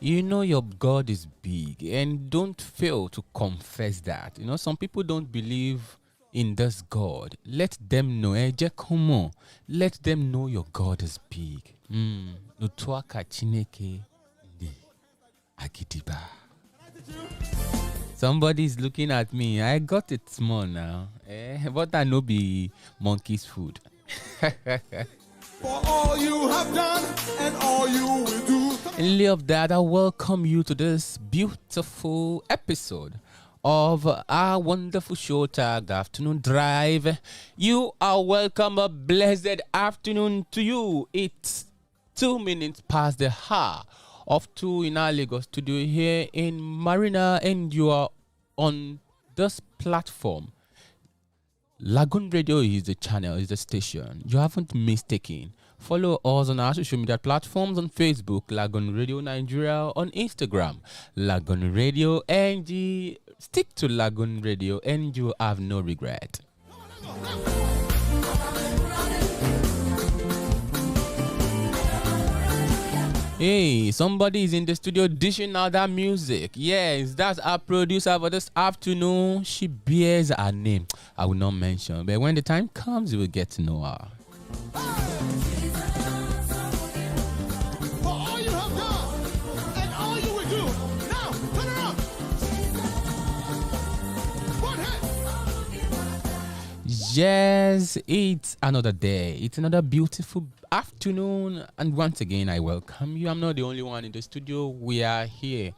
You know your God is big, and don't fail to confess that. You know, some people don't believe in this God. Let them know. Come on. Let them know your God is big. Nutuaka Chineke ndi Agidiba. Somebody's looking at me. I got it small now. But I know be monkey's food. For all you have done and all you will do. In lieu of that, I welcome you to this beautiful episode of our wonderful show tagged Afternoon Drive. You are welcome. A blessed afternoon to you. It's 2 minutes past the hour of 2 in our Lagos studio here in Marina, and you are on this platform. Lagoon Radio is the channel, is the station. You haven't mistaken. Follow us on our social media platforms on Facebook, Lagoon Radio Nigeria, on Instagram, Lagoonradio.Ng. Stick to Lagoon Radio and you have no regret. Hey, somebody is in the studio dishing out that music. Yes, that's our producer for this afternoon. She bears her name. I will not mention, but when the time comes, you will get to know her. For all you have done and all you will do. Now, turn around. One hand. Yes, it's another day. It's another beautiful afternoon. And once again, I welcome you. I'm not the only one in the studio. We are here.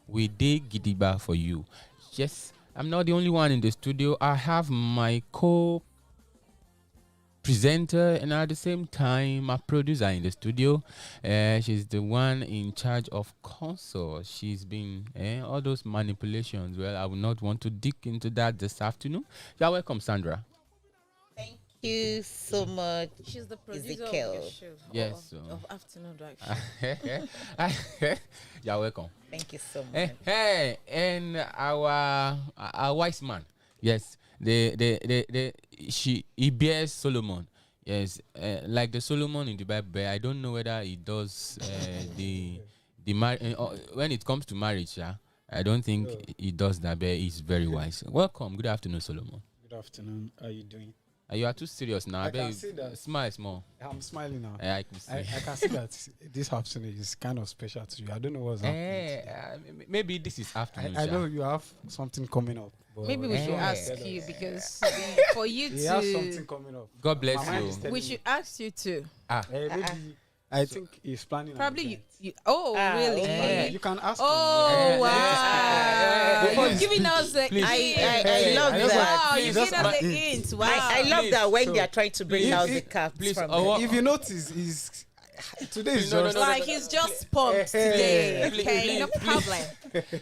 We did Gidiba for you. Yes, I'm not the only one in the studio. I have my co-presenter and at the same time my producer in the studio. She's the one in charge of console. She's been all those manipulations. Well, I will not want to dig into that this afternoon. You're welcome, Sandra. Thank you so much. She's the producer Ezekiel. of your show. Yes, Of Afternoon Drive. You're welcome. Thank you so much. Hey, and our wise man. Yes, he bears Solomon. Yes, like the Solomon in the Bible. I don't know whether he does the when it comes to marriage. I don't think he does that, but he's very wise. Welcome. Good afternoon, Solomon. Good afternoon. How are you doing? You are too serious now. I can see that. Smile small. I'm smiling now. I can see. I can see that this afternoon is kind of special to you. I don't know what's happening. Maybe this is afternoon. I know you have something coming up. But Maybe we should ask you because for you he has to. something coming up. God bless My mind you. is telling We me. should ask you to. Maybe I think he's planning. Probably an you. Oh, really? event. You can ask Oh, him. wow. You're giving us the Please. I hint. love I just that. Wow, Please, you're just giving us the ma- hint. Wow. I love Please. that when So, they are trying to bring please, out if- the cats please, from oh, there. If you notice, he's today is No, just Like he's just pumped today. Please, Okay, no please. problem.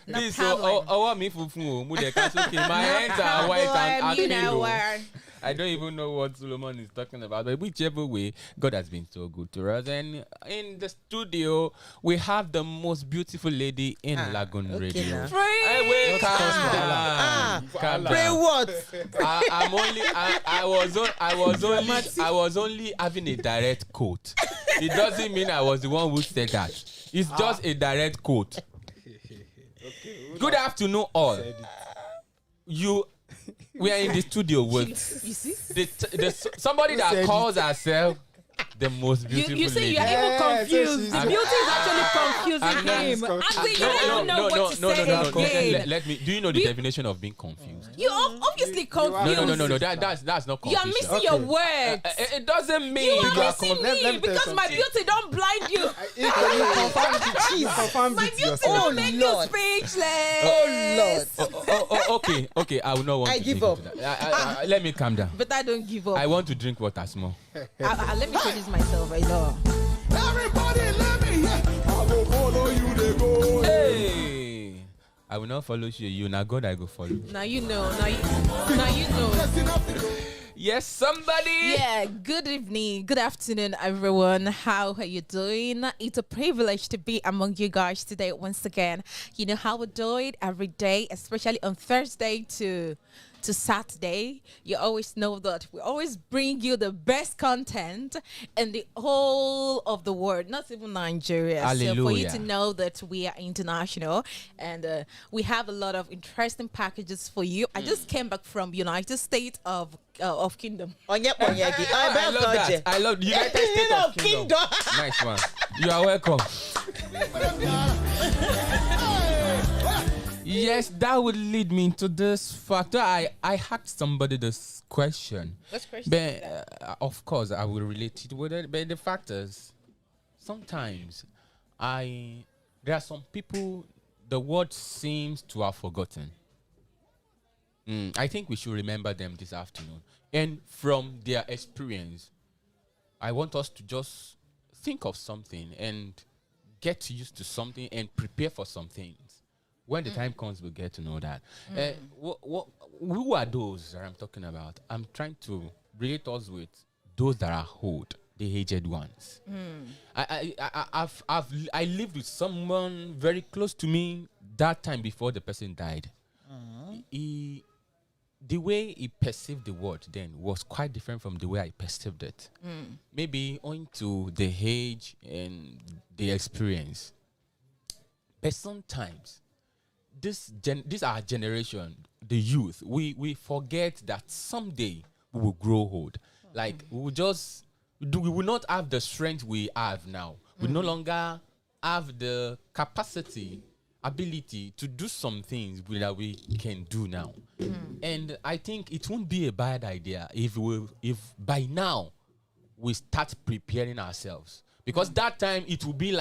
No Please, problem. me fufu. My hands are white and You know yellow. where. I don't even know what Solomon is talking about, but whichever way, God has been so good to us. And in the studio, we have the most beautiful lady in Lagoon okay Radio. now. Hey, wait, calm down. Calm Pray down. what? I was only having a direct quote. It doesn't mean I was the one who said that. It's just a direct quote. Good afternoon, all. We are in the studio with You see? somebody that said calls herself the most beautiful You see, lady. you are even confused. so The beauty is actually confusing him. Actually, you don't even know what to say again. Let me. Do you know the definition of being confused? You obviously confused. No. That's not You are confusion. missing your words. It doesn't mean You are missing confused. me Let me tell because you my something. beauty don't blind you. You confirm My it beauty yourself. don't make you Lord. speechless. Okay. I will not want I to give dig up. into that. Let me calm down. But I don't give up. I want to drink water small. Let me introduce myself right now. Everybody let me hear. I will follow you, they go. Hey, I will not follow you. Now God, I go follow. Now you know. Now you know. That's enough to go. Yes, somebody. Yeah, good evening, good afternoon, everyone. How are you doing? It's a privilege to be among you guys today once again. You know how we do it every day, especially on Thursday to to Saturday. You always know that we always bring you the best content in the whole of the world, not even Nigeria. So for you Hallelujah. to know that we are international, and we have a lot of interesting packages for you. I just came back from United States of Kingdom. Onye Onyegi. I love that. I love United States of Kingdom. Nice one. You are welcome. Yes, that would lead me into this factor. I asked somebody this question. What question? But of course, I will relate it with it. But the fact is, sometimes there are some people the world seems to have forgotten. I think we should remember them this afternoon. And from their experience, I want us to just think of something and get used to something and prepare for some things. When the time comes, we'll get to know that. Who are those that I'm talking about? I'm trying to relate us with those that are old, the aged ones. I lived with someone very close to me that time before the person died. The way he perceived the world then was quite different from the way I perceived it. Maybe owing to the age and the experience. But sometimes, this our generation, the youth, we forget that someday we will grow old. Like we will not have the strength we have now. We no longer have the capacity, ability to do some things that we can do now. And I think it won't be a bad idea if by now we start preparing ourselves, because that time it will be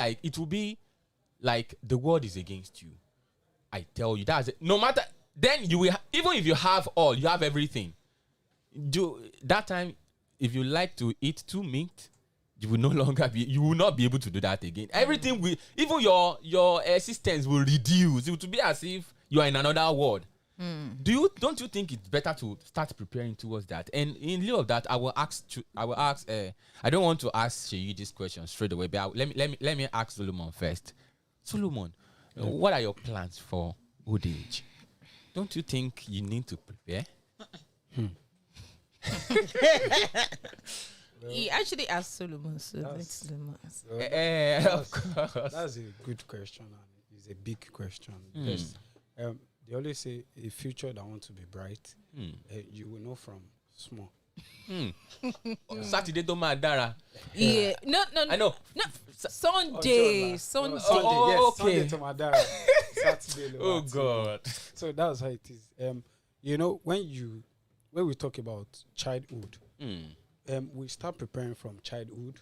like the world is against you. I tell you, that's it. No matter, then you will, even if you have everything. That time, if you like to eat too meat, you will not be able to do that again. Everything will, even your existence will reduce. It will be as if you are in another world. Don't you think it's better to start preparing towards that? And in lieu of that, I will ask. I don't want to ask Sheyi this question straight away, but let me ask Solomon first. Solomon, what are your plans for old age? Don't you think you need to prepare? He actually asked Solomon, so let's Solomon ask. Of course. That's a good question, and it's a big question. Because, they always say a future that wants to be bright, you will know from small. Saturday don't matter. Yeah, no. I know. No, Sunday. Yes, okay. Sunday to Madara. Saturday. Oh God. So that's how it is. When we talk about childhood, we start preparing from childhood.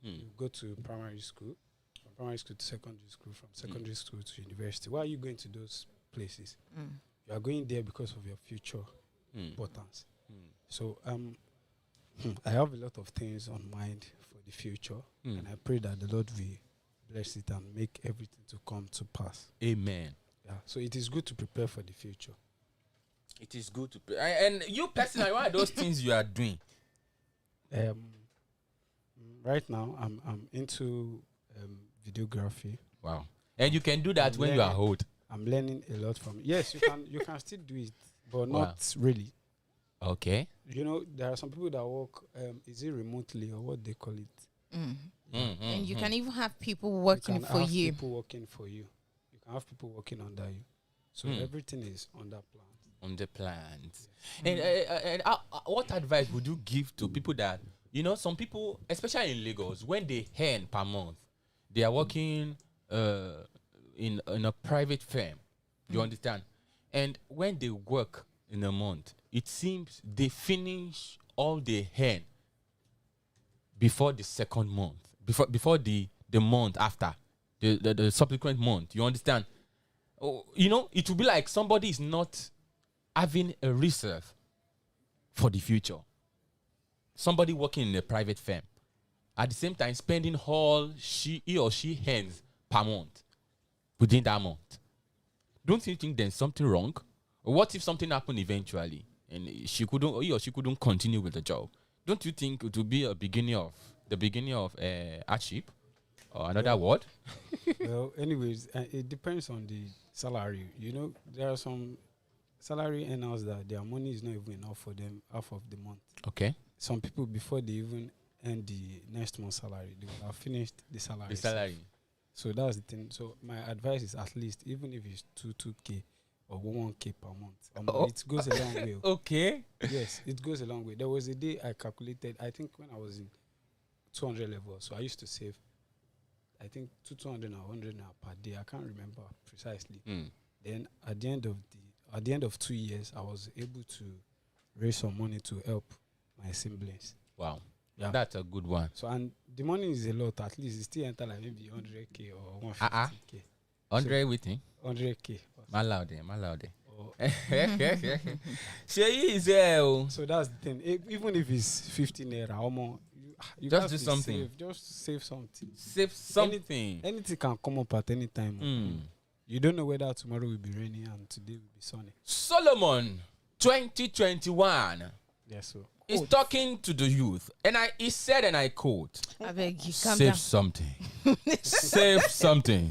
You go to primary school, from primary school to secondary school, from secondary school to university. Why are you going to those places? You are going there because of your future importance. So I have a lot of things on mind for the future, and I pray that the Lord will bless it and make everything to come to pass. Amen. Yeah. So it is good to prepare for the future. It is good to prepare. And you personally, what are those things you are doing? Right now, I'm into videography. Wow. And you can do that when you are old. I'm learning a lot from it. Yes, you can still do it, but not really. Okay. There are some people that work, is it remotely or what they call it? And you can even have people working for you. People working for you. You can have people working under you. So everything is on that plan. On the plans. And what advice would you give to people that, some people, especially in Lagos, when they earn per month, they are working in a private firm. You understand? And when they work in a month, it seems they finish all they earn before the second month, before the month after, the subsequent month. You understand? It will be like somebody is not having a reserve for the future. Somebody working in a private firm, at the same time spending all he or she earns per month within that month. Don't you think there's something wrong? Or what if something happened eventually and he or she couldn't continue with the job? Don't you think it would be the beginning of hardship or another word? Well, anyways, it depends on the salary. There are some salary earners that their money is not even enough for them half of the month. Okay. Some people, before they even earn the next month's salary, they will have finished the salary. The salary. So that's the thing. So my advice is, at least, even if it's 2K or 1K per month, it goes a long way. Okay. Yes, it goes a long way. There was a day I calculated, I think when I was in 200 level, so I used to save, I think 200 or 100 per day. I can't remember precisely. Then at the end of 2 years, I was able to raise some money to help my siblings. Wow. Yeah. That's a good one. So, and the money is a lot. At least it still enter like maybe 100K or 150K. 100 everything. 100K. Malaude. Or Sheyi is there. so that's the thing. Even if it's 15 naira or more, you Just have do to something. Save. Just save something. Save something. Anything can come up at any time. You don't know whether tomorrow will be rainy and today will be sunny. Solomon 2021 Yes, so is talking to the youth, and he said, and I quote, I beg you, calm save down. something. Save something.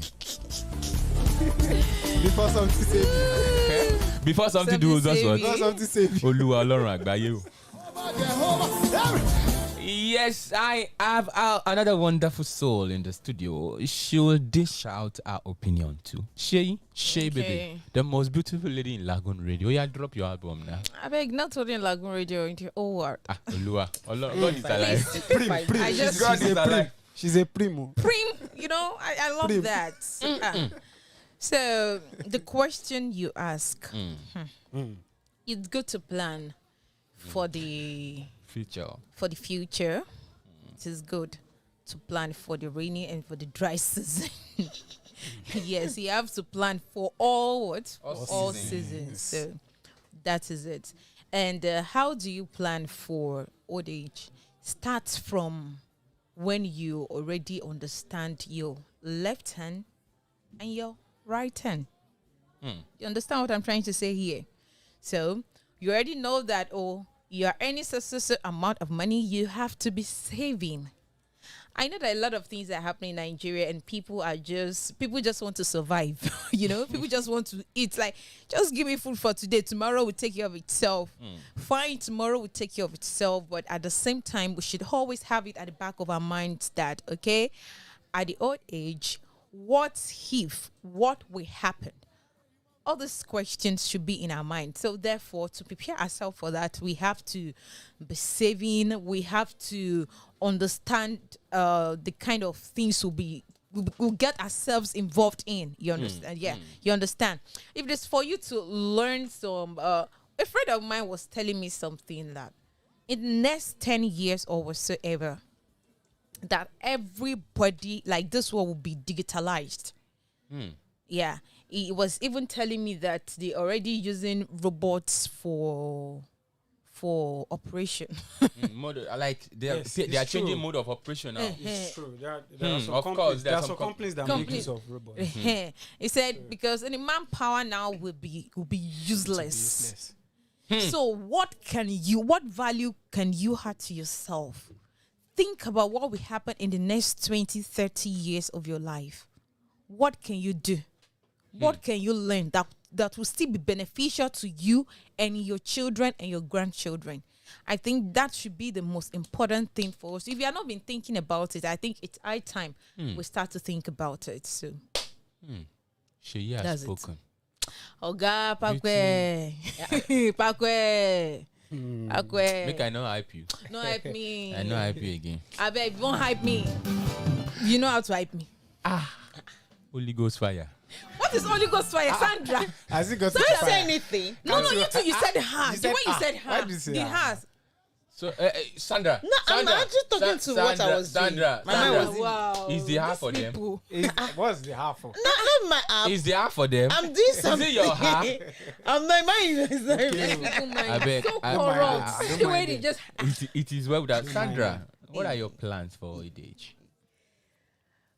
before something save Before something Something do just save what? you. before something save you. Olúwa Ọlọ́run àgbáyé o. Jehovah. Yes, I have another wonderful soul in the studio. She will dish out her opinion too. Shay, baby, Okay. the most beautiful lady in Lagoon Radio. Yeah, drop your album now. I beg, not only Lagoon Radio into all world. Olúwa, God is alive. I just God is alive. She's a primo. Prim, I love Prim. that. So the question you ask, it's good to plan for the Future. future. It is good to plan for the rainy and for the dry season. Yes, you have to plan for all seasons. So that is it. And how do you plan for old age? Starts from when you already understand your left hand and your right hand. You understand what I'm trying to say here? So you already know that, you are earning such amount of money, you have to be saving. I know that a lot of things are happening in Nigeria, and people just want to survive. People just want to eat. Like, just give me food for today. Tomorrow will take care of itself. Fine, tomorrow will take care of itself. But at the same time, we should always have it at the back of our minds that, okay, at the old age, what will happen? All these questions should be in our mind. So therefore, to prepare ourselves for that, we have to be saving. We have to understand the kind of things we'll get ourselves involved in. You understand? You understand. If it is for you to learn some, a friend of mine was telling me something that in the next 10 years or whatsoever, that everybody, like, this world will be digitalized. Yeah. He was even telling me that they already using robots for operation. They are changing true. mode of operation now. It's true. There are some of companies, course, there are some companies that make use of robots. He said because any manpower now will be useless. So what value can you add to yourself? Think about what will happen in the next 20, 30 years of your life. What can you do? What can you learn that will still be beneficial to you and your children and your grandchildren? I think that should be the most important thing for us. If you have not been thinking about it, I think it's high time we start to think about it. So, She has spoken. Oga Pakwe. Pakwe. Pakwe. Make I not hype you. No hype me. I not hype you again. I beg, don't hype me. You know how to hype me. Holy Ghost fire. What is Holy Ghost fire, Sandra? Has it got Don't to say anything. No, you too. You said her. You The said way you ah. said Why her. did you say The ah? has. So, Sandra. No, I'm actually talking to what I was doing. Sandra. My mind was in. Wow. Is the half for them? People. What's the half of? Not my app. Is the half for them? I'm doing something. Is it your half? I'm not mine. People mind I beg. so I- corrupt. I- The way they just. It is well that Sandra. What are your plans for old age?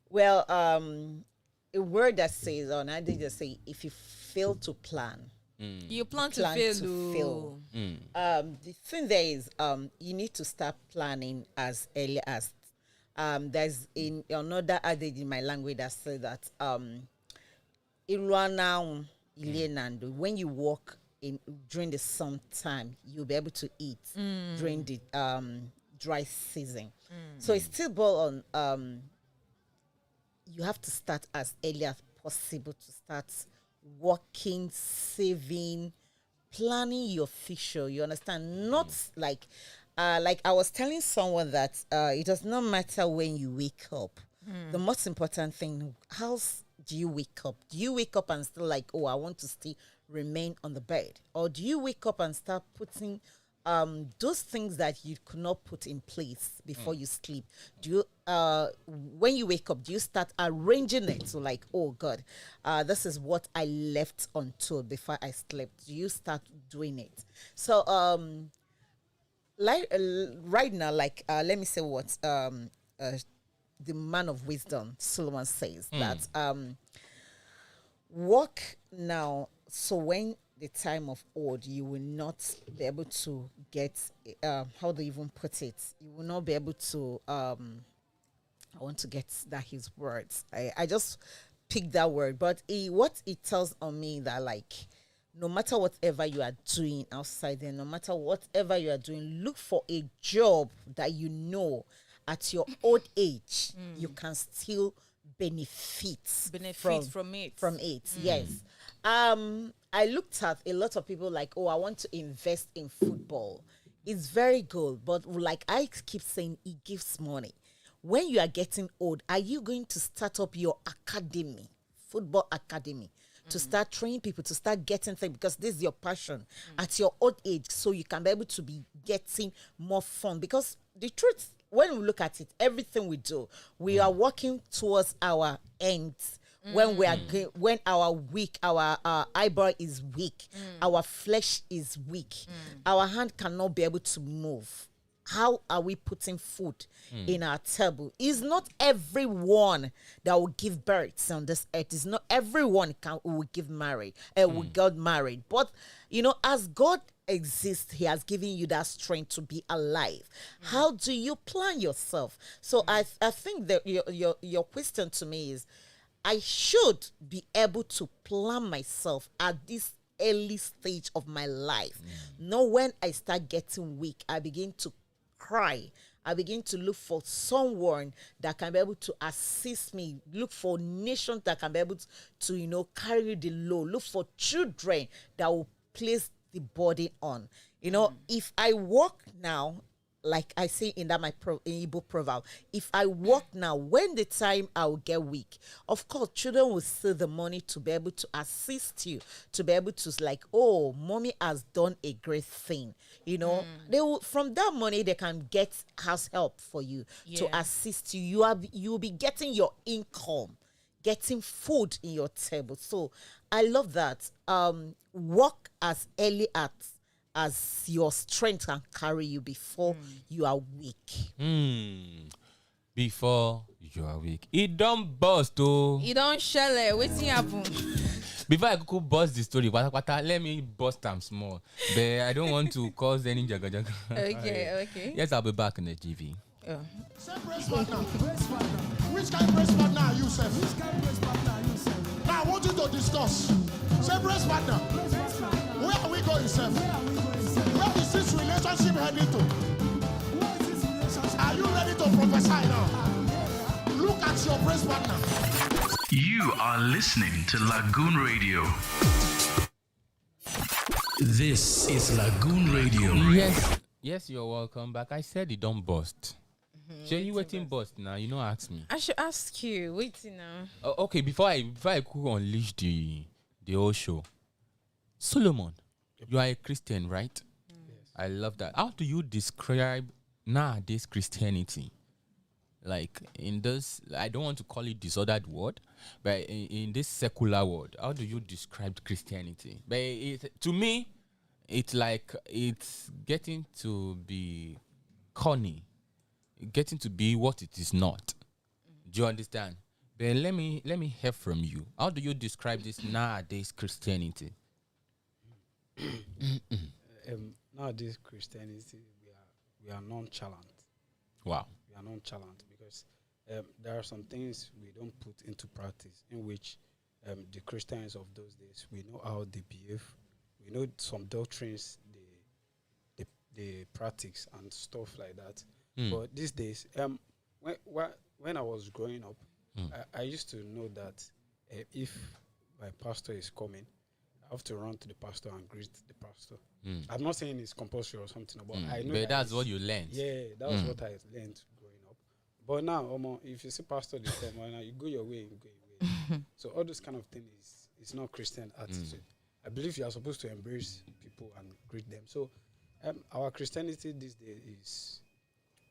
Well, a word that says, or I did just say, if you fail to plan, You plan to Plan fail. to fail. The thing there is, you need to start planning as early as. There's another adage in my language that says that when you walk, during the summertime, you'll be able to eat during the dry season. So it's still boiled on. You have to start as early as possible to start working, saving, planning your future. You understand? Not like I was telling someone that it does not matter when you wake up. The most important thing, how do you wake up? Do you wake up and still like, oh, I want to still remain on the bed? Or do you wake up and start putting those things that you could not put in place before you sleep? Do you when you wake up, do you start arranging it? So like, oh God, this is what I left untold before I slept. Do you start doing it? So like right now, like let me say what the man of wisdom Solomon says that work now, so when the time of old, you will not be able to get how do you even put it, you will not be able to I want to get that his words, I just picked that word, but what it tells on me that like no matter whatever you are doing outside there, no matter whatever you are doing, look for a job that you know at your old age you can still benefit from it. Yes. I looked at a lot of people like, oh, I want to invest in football. It's very good, but like I keep saying, it gives money. When you are getting old, are you going to start up your academy, football academy, to start training people, to start getting things, because this is your passion at your old age, so you can be able to be getting more fun? Because the truth, when we look at it, everything we do, we are working towards our ends. When we are when our eyebrow is weak, our flesh is weak, our hand cannot be able to move. How are we putting food in our table? It's not everyone that will give birth on this earth. It's not everyone will give married, will get married. But you know, as God exists, He has given you that strength to be alive. How do you plan yourself? So I think that your question to me is, I should be able to plan myself at this early stage of my life. Not when I start getting weak, I begin to cry. I begin to look for someone that can be able to assist me. Look for nations that can be able to, you know, carry the load. Look for children that will place the burden on. You know, if I work now, like I say in that in Igbo proverb, if I work now, when the time I will get weak, of course, children will see the money to be able to assist you, to be able to like, oh, mommy has done a great thing. You know, they will, from that money, they can get house help for you to assist you. You'll be getting your income, getting food in your table. So I love that. Work as early as your strength can carry you before you are weak. Before you are weak. It don't bust, oh. You don't shell it. What's happen? Before I could bust the story, let me bust them small. But I don't want to cause any jaga. Okay. Yes, I'll be back in the GV. Say praise partner. Which kind of praise partner are you, sir? Which kind of praise partner are you, sir? Now I want you to discuss. Say praise partner. Where are we going, sir? Where is this relationship heading to? Are you ready to prophesy now? Look at your praise partner. You are listening to Lagoon Radio. This is Lagoon Radio. Yes, you're welcome back. I said it don't bust. So you waiting bust now? You know, ask me. I should ask you. Waiting now. Okay, before I could unleash the whole show, Solomon, you are a Christian, right? Yes. I love that. How do you describe nowadays Christianity? Like in this, I don't want to call it disordered word, but in this secular world, how do you describe Christianity? But to me, it's like it's getting to be corny, getting to be what it is not. Do you understand? But let me hear from you. How do you describe this nowadays Christianity? Nowadays Christianity, we are nonchalant. Wow. We are nonchalant because there are some things we don't put into practice, in which the Christians of those days, we know how they behave, we some doctrines they practice and stuff like that. But these days, when I was growing up, I used to know that if my pastor is coming, I have to run to the pastor and greet the pastor. I'm not saying it's compulsory or something, but I know that's what you learned. Yeah, that was what I learned growing up. But now, if you see pastor this time, you go your way, you go your way. So all this kind of thing is not Christian attitude. I believe you are supposed to embrace people and greet them. So our Christianity these days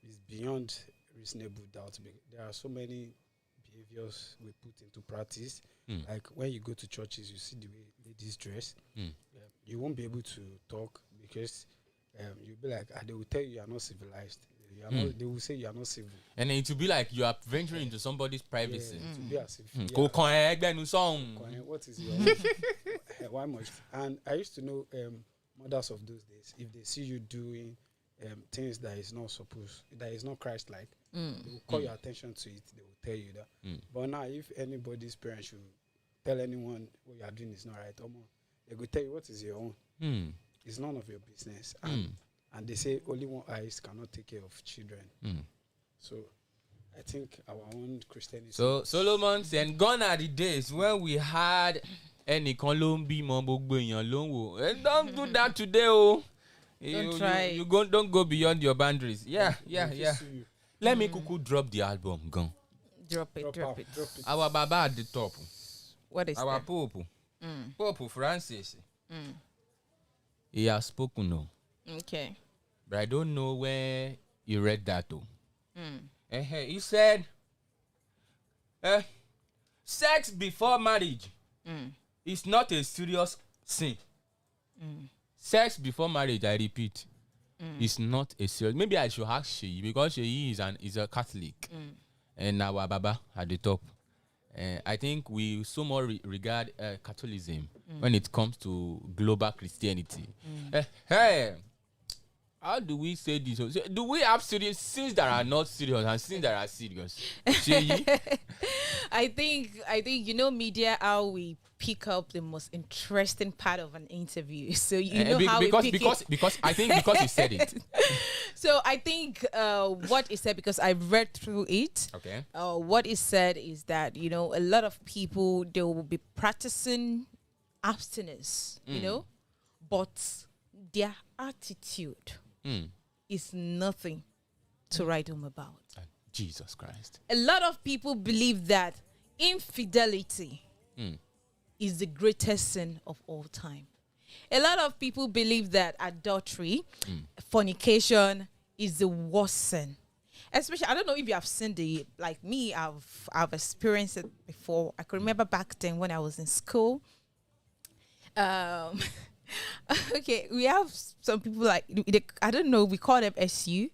is beyond reasonable doubt. There are so many behaviors we put into practice. Like when you go to churches, you see the way ladies dress. You won't be able to talk because you'll be like, they will tell you are not civilized. They will say you are not civil. And then it will be like you are venturing into somebody's privacy. Yeah, to be as if what is your why much? And I used to know mothers of those days, if they see you doing things that is not Christ-like, they will call your attention to it. They will tell you that. But now, if anybody's parents should tell anyone what you are doing is not right, they will tell you what is your own. It's none of your business. And they say only one eyes cannot take care of children. So I think our own Christianity. So Solomon said, gone are the days when we had any Colombi Mombo. Don't do that today, oh. Try. You don't go beyond your boundaries. Yeah. Let me kuku drop the album. Go. Drop it. Our Baba at the top. What is our that? Pope? Pope Francis. He has spoken no. Okay. But I don't know where you read that though. He said, sex before marriage is not a serious sin. Sex before marriage, I repeat, is not a serious. Maybe I should ask Sheyi because Sheyi is a Catholic, and our Baba at the top. I think we so more regard Catholicism when it comes to global Christianity. How do we say this? Do we have serious sins that are not serious and sins that are serious? I think media, how we pick up the most interesting part of an interview. So because I think because you said it. So I think what he said, because I read through it. Okay. What he said is that a lot of people, they will be practicing abstinence, but their attitude is nothing to write home about. Jesus Christ. A lot of people believe that infidelity is the greatest sin of all time. A lot of people believe that adultery, fornication is the worst sin. Especially, I don't know if you have seen like me, I've experienced it before. I can remember back then when I was in school. Okay, we have some people I don't know, we call them SU.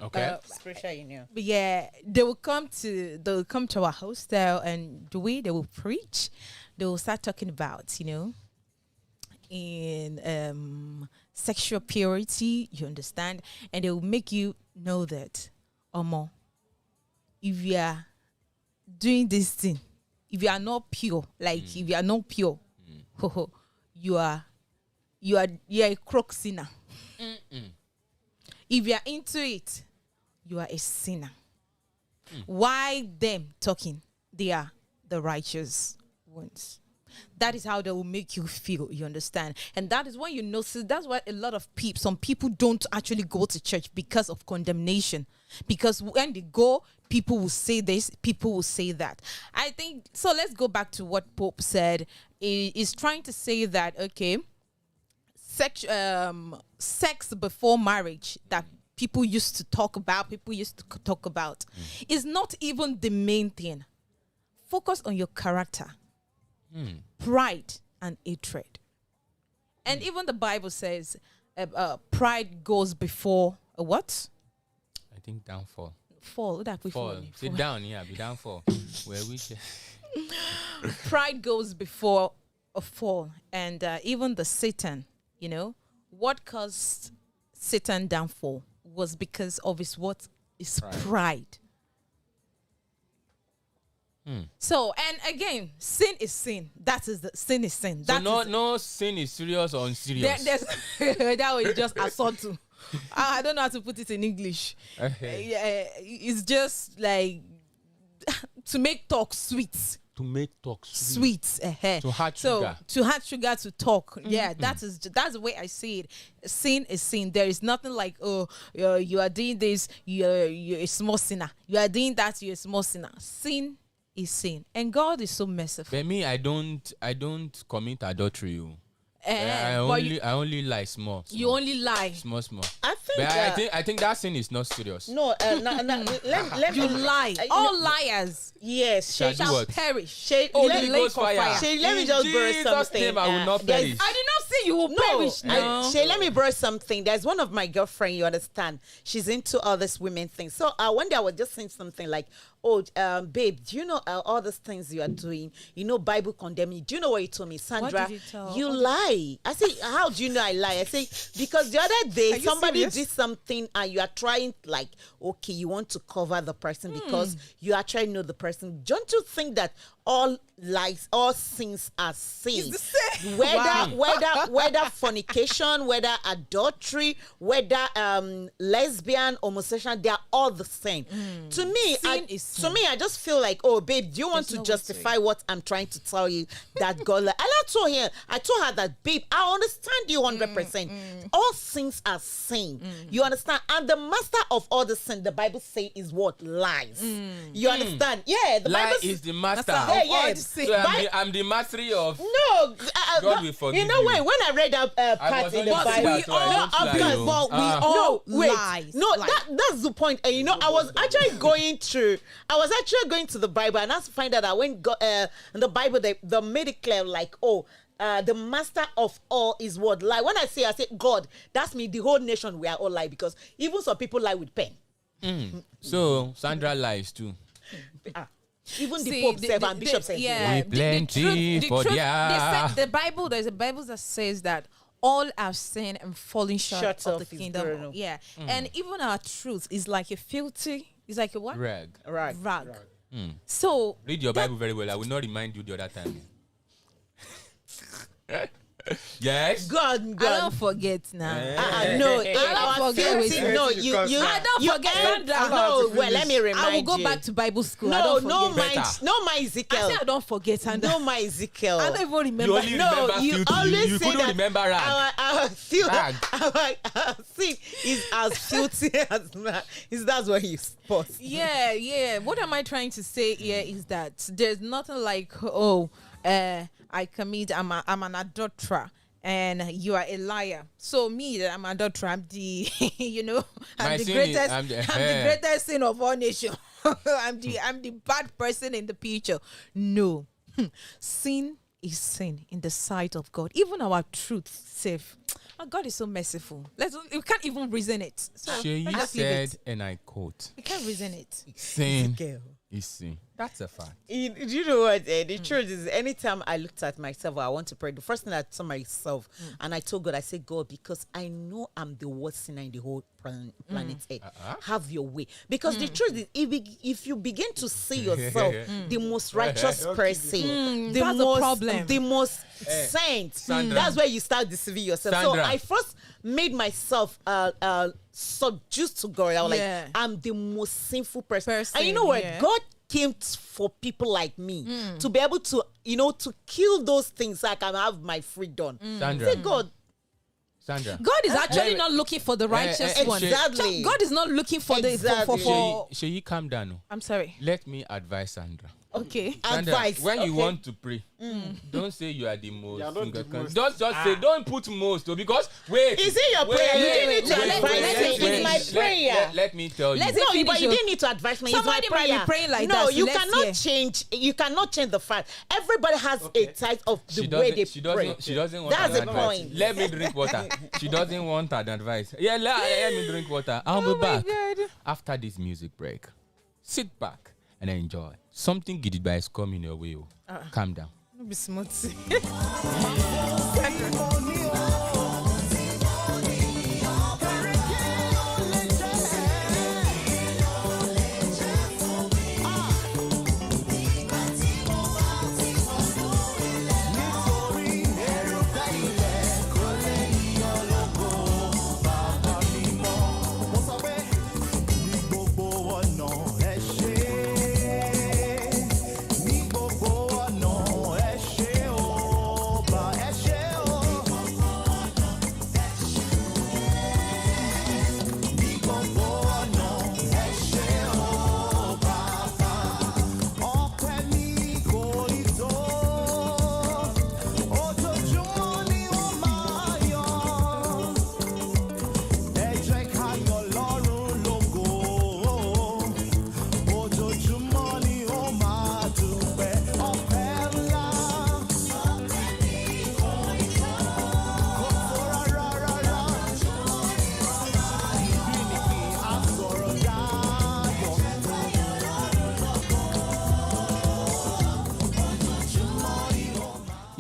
Okay. Spiritual union. But yeah, they will come to our hostel, and the way they will preach, they will start talking about, in sexual purity, you understand, and they will make you know that, if you are doing this thing, if you are not pure, if you are not pure, you are a crook sinner. If you are into it, you are a sinner. Why them talking? They are the righteous ones. That is how they will make you feel, you understand? And that is when you notice, that's why a lot of some people don't actually go to church because of condemnation. Because when they go, people will say this, people will say that. I think, so let's go back to what Pope said. He is trying to say that, okay, sex before marriage that people used to talk about, is not even the main thing. Focus on your character, pride, and hatred. And even the Bible says pride goes before a what? I think downfall. Fall. Sit down, be downfall. Where we pride goes before a fall. And even the Satan, what caused Satan downfall was because of his pride. So, and again, sin is sin. That is the sin is sin. So That is no sin is serious or unserious. that was just assault too. I don't know how to put it in English. It's just like to make talk sweet. To make talk sweet. To add sugar. To add sugar to talk. Yeah, that's the way I see it. Sin is sin. There is nothing like, you are doing this, you're a small sinner. You are doing that, you're a small sinner. Sin is sin. And God is so merciful. For me, I don't commit adultery. I only lie small. You only lie. Small. I think. But I think that sin is not serious. No, let You me lie. All liars Yes, Shall do shall what? perish. Holy in the Ghost lake of fire. Shay, let me just borrow Jesus' something. name, I will not there's- perish. I did not say you will No, perish. No. Shay, let me borrow something. There's one of my girlfriend, you understand. She's into all this women thing. So one day I was just saying something like, babe, do you know all these things you are doing? You know, Bible condemning. Do you know what you told me, Sandra? did you tell? You lie. I say, how do you know I lie? I say, because the other day Are you somebody serious? did something and you are trying like, okay, you want to cover the person because you are trying to know the person. Don't you think that all lies, all sins are sin? It's the same. Whether fornication, whether adultery, whether lesbian, homosexual, they are all the same. To me, Sin is sin. to me, I just feel like, oh, babe, do you want There's no to way to justify what I'm trying to tell you that God? And I told her that, babe, I understand you 100%. All sins are sin. You understand? And the master of all the sin, the Bible say, is what? Lies. You understand? Yeah, the Lie Bible is the master. Yeah, yeah. So I'm the mastery of. No, God will forgive you know you. when I read that part was in the only Bible, saying that, so I don't of lie, course, oh. but we Ah. all wait. lies. No, Lies. that's the point. And you know, I was actually going to the Bible and I find out that when God, in the Bible they made it clear like, the master of all is what? Lie. When I say God, that's me, the whole nation, we are all lie because even some people lie with pen. So Sandra lies too. Even the See, Pope said and Bishop said We plenty for they their- said the Bible. There's a Bible that says that all have sinned and falling short Short of of the his kingdom. glory. Yeah, and even our truth is like a filthy. It's like a what? Rag. Right. Rag. So Read your Bible very well. I will not remind you the other time. Yes. God. I don't forget now. No, I don't forget with you. No, you. I don't you forget end- Sandra. No, well, let me remind you. I will go back to Bible school. I No, don't no, forget. my I Ezekiel. say I don't forget, Sandra. No, my Ezekiel. I don't even remember. You only remember you filthy. always You say couldn't that remember rag. our Rag. sin is as filthy as that's what you suppose. Yeah. What am I trying to say here is that there's nothing like, I commit, I'm an adulterer. And you are a liar. So me, I'm an adulterer. I'm the, My I'm the sin greatest. is- I'm the greatest sin of all nations. I'm the bad person in the picture. No, sin is sin in the sight of God. Even our truth, safe. Oh, God is so merciful. We can't even reason it. So Sheyi let's just leave it. said, and I quote, We can't reason it. sin Ezekiel. is sin. That's a fact. Do you know what? The truth is, anytime I looked at myself or I want to pray, the first thing I told myself, and I told God, I said, God, because I know I'm the worst sinner in the whole planet Earth. Have your way. Because the truth is, if you begin to see yourself the most righteous person, the that's the most problem. the most saint, Sandra. that's where you start deceiving yourself. Sandra. So I first made myself subdued to God. I was Yeah. like, I'm the most sinful person. And you know what? yeah. God came for people like me to be able to, to kill those things so I can have my freedom. Sandra. Say, God, Sandra. God is actually Let me- not looking for the righteous one. exactly. God is not looking for Exactly. the. Sheyi, calm down. Oh. I'm sorry. Let me advise Sandra. Okay. Sandra, Advice. when you okay. want to pray, don't say you are the most. You are not the most. Just say, don't put most, though, because wait. Is it your wait, prayer? You wait, didn't need to wait, advise wait, me. wait, It's wait. my Let- prayer. Let me tell you. Let's No, finish but you your- didn't need to advise me. Somebody it's my might be prayer. praying like no, that, so you let's cannot hear. change. You cannot change the fact. Everybody has a type of the way they pray. She doesn't want That's an the advice. point. Let me drink water. She doesn't want an advice. Yeah, let me drink water. I'll be back after this music break. Sit back and enjoy. Something Gidigba is coming your way. Calm down. Be smart.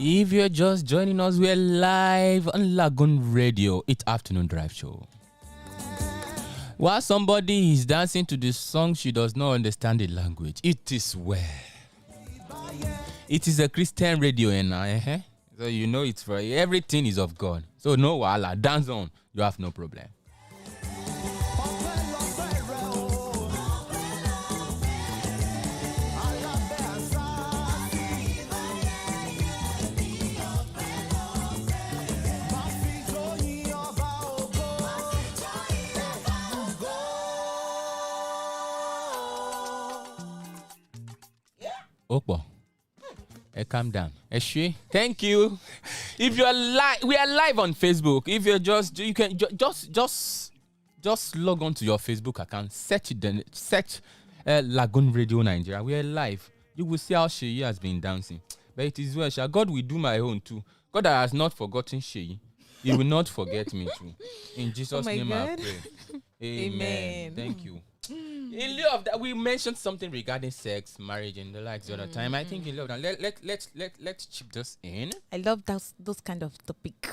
If you're just joining us, we're live on Lagoon Radio, it's Afternoon Drive Show. While somebody is dancing to the song, she does not understand the language. It is well. It is a Christian radio, and so you know it's for everything is of God. So no wahala, dance on. You have no problem. Okpo. Calm down. Eshe, thank you. If you're live, we are live on Facebook. If you're you can just log on to your Facebook account, search Lagoon Radio Nigeria. We are live. You will see how Sheyi has been dancing. But it is well, God will do my own too. God has not forgotten Sheyi. He will not forget me too. In Jesus' name I pray. Amen. Thank you. In lieu of that, we mentioned something regarding sex, marriage, and the likes the other time. I think in lieu of that, let's chip this in. I love those kind of topic.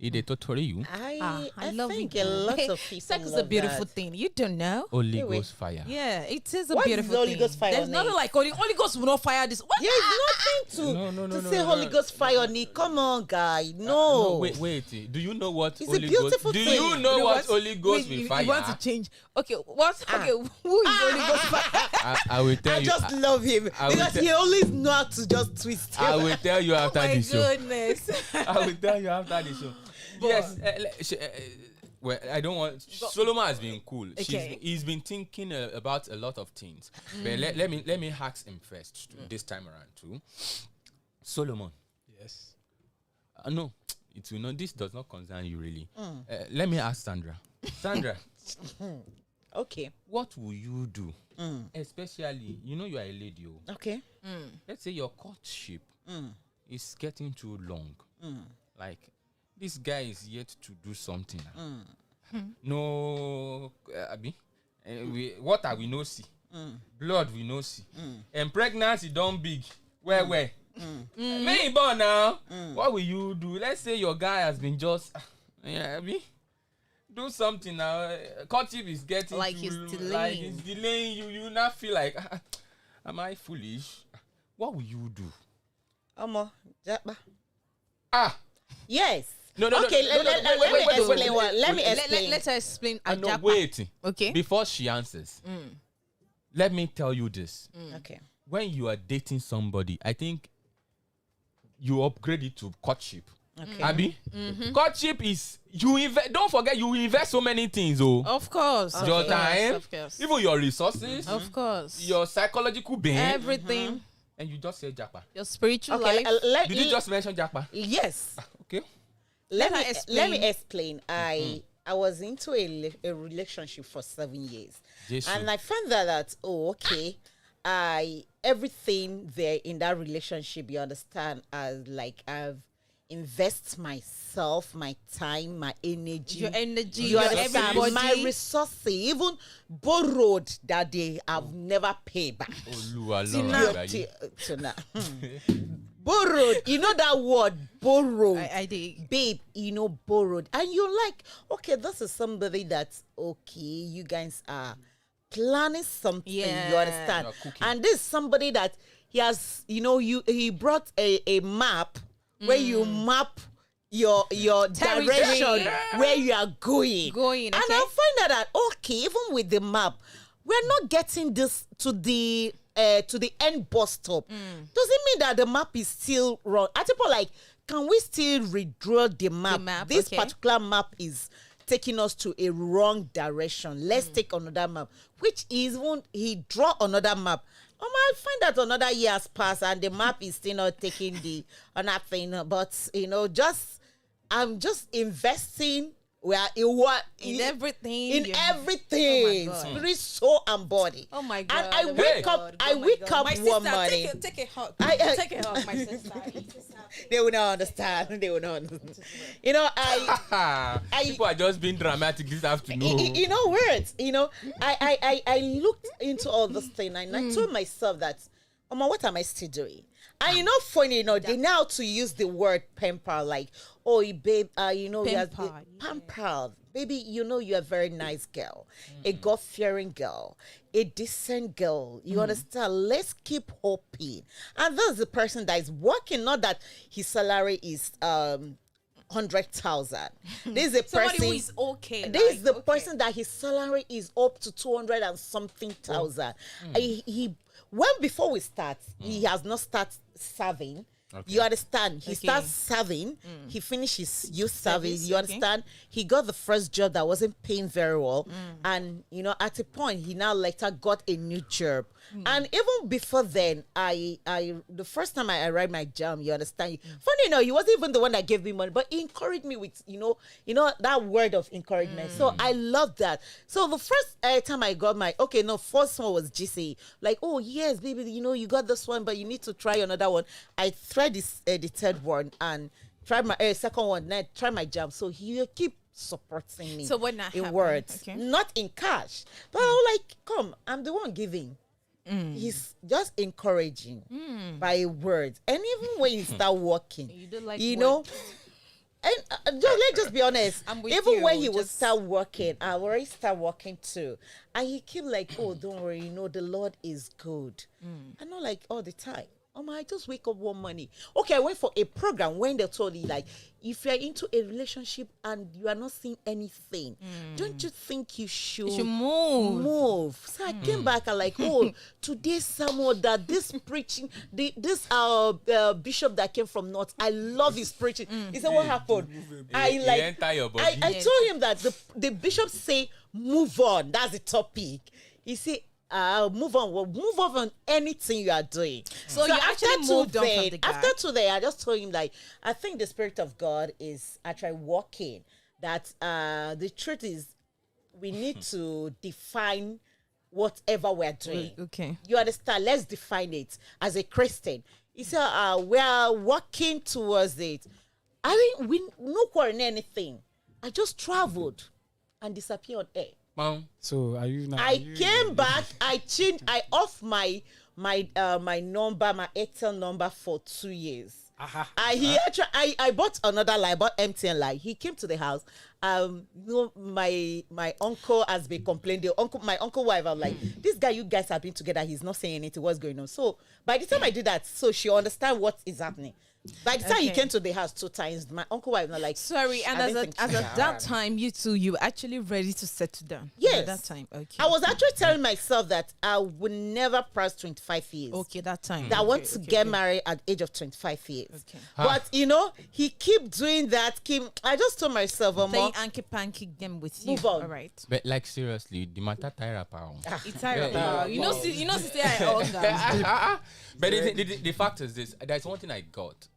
It totally you. I love think it. a lot of people Sex is a love beautiful that. thing. You don't know. Holy Ghost fire. Yeah, it is a What is beautiful the Holy thing. Ghost fire There's on nothing it? like Holy Ghost will not fire this. What? There's nothing to say Holy Ghost fire on it. Come on, guy. No. Wait. Do you know what It's a Holy beautiful Ghost? Do thing. you know what Holy Ghost will fire? You want to change? Okay, what? Okay, who is Holy Ghost fire? I will tell I you. just love him I will because he always know how to just twist him. I will tell you after My the show. goodness. I will tell you after the show. Yes. Well, I don't want. Solomon has been cool. Okay. He's been thinking about a lot of things. But let me ask him first this time around too. Solomon. Yes. No, it will not. This does not concern you really. Let me ask Sandra. Sandra, Okay. what will you do? Especially, you are a lady. Okay. Let's say your courtship is getting too long. Like, this guy is yet to do something. No, Abi. Water we no see. Blood we no see. And pregnancy don't big. Where? May born now. What will you do? Let's say your guy has been just, Abi. Do something now. Courtship is getting Like too, he's delaying. like he's delaying you. You not feel like, am I foolish? What will you do? Omo, Japa. No. Yes. Okay, let me explain. Let her explain. No, wait. Okay. Before she answers, let me tell you this. Okay. When you are dating somebody, I think you upgrade it to courtship. Okay. Abi? Courtship is don't forget you invest so many things. Of course. Your time, Of course. even your resources, Of course. your psychological being, Everything. and you just say Japa. Your spiritual Okay. life. Did you just mention Japa? Yes. Okay. Let her me explain. explain. I was into a relationship for 7 years, Jesus. and I found that okay, everything there in that relationship, you understand, as like I've invest myself, my time, my energy, Your energy, you your understand, everybody. my resources, even borrowed that they have never paid back. Tina. Borrowed, you know that word, borrowed. I did. Babe, borrowed. And you're like, okay, this is somebody that's okay. You guys are planning something, you Yeah. understand? You're cooking. And this is somebody that he has, he brought a map where you map your Territory. direction where you are going. Going, And okay. I find that okay, even with the map, we're not getting this to the end bus stop. Doesn't mean that the map is still wrong. I think like, can we still redraw the map? This okay. particular map is taking us to a wrong direction. Let's take another map, which is when he draw another map. I find that another year has passed and the map is still not taking the another thing. But I'm just investing In everything. in you- everything, Oh my God. spirit, soul, and body. Oh my God. And I oh wake my up. God, I oh my wake God. up My one sister, morning. Take a hug. I- Take a hug, my sister. They will not understand. They will not understand. People are just being dramatic this afternoon. Words. I looked into all this thing and I told myself that, what am I still doing? And you know, funny, they know how to use the word pamper, like, oh, babe, you're pampered. Baby, you're a very nice girl, a God-fearing girl, a decent girl. You understand? Let's keep hoping. And that's the person that is working, not that his salary is 100,000. This is a Somebody person who is okay. This is the person that his salary is up to 200 and something thousand. He when before we start, he has not started serving. Okay. You understand? He starts serving. He finishes youth service. You understand? He got the first job that wasn't paying very well. And, at a point, he now later got a new job. And even before then, the first time I arrived my jam, you understand? Funny, he wasn't even the one that gave me money, but he encouraged me with, that word of encouragement. So I love that. So the first time I got first one was GC. Like, oh, yes, baby, you got this one, but you need to try another one. I tried the third one and tried my second one, then I tried my jam. So he keep supporting me. So what not in happened? Words, not in cash. But I was like, come, I'm the one giving. He's just encouraging by words. And even when you start working, you don't like and let's just be honest. Even when he would start working, I already start working too. And he keep like, oh, don't worry, the Lord is good. And not like all the time. I just wake up one morning. Okay, I went for a program when they told you, like, if you're into a relationship and you are not seeing anything, don't you think you should move? So I came back and like, oh, today's someone that this preaching, this bishop that came from North, I love his preaching. He said, what happened? I told him that the bishop say, move on. That's the topic. He said, move on. Well, move on anything you are doing. So you actually moved on from the guy. After today, I just told him, like, I think the Spirit of God is actually working. That the truth is, we need to define whatever we're doing. Okay. You understand? Let's define it as a Christian. He said, we are working towards it. I mean, we no quarrel anything. I just traveled and disappeared on air. So are you now? I came back. I changed. I off my number, my Airtel number for 2 years. I bought another line. I bought MTN line. He came to the house. My uncle has been complaining. My uncle wife, I'm like, this guy, you guys have been together. He's not saying anything. What's going on? So by the time I did that, so she understand what is happening. By the time he came to the house 2 times, my uncle wife was like, sorry, and as at that time, you were actually ready to settle down. Yes. At that time, okay. I was actually telling myself that I would never pass 25 years. Okay, that time. That I want to get married at the age of 25 years. Okay. But, he keep doing that. I just told myself, playing Anki Panky game with you. Move on. All right. But like seriously, the matter tire power. It's tire power. You know, But the fact is this: there's one thing I got.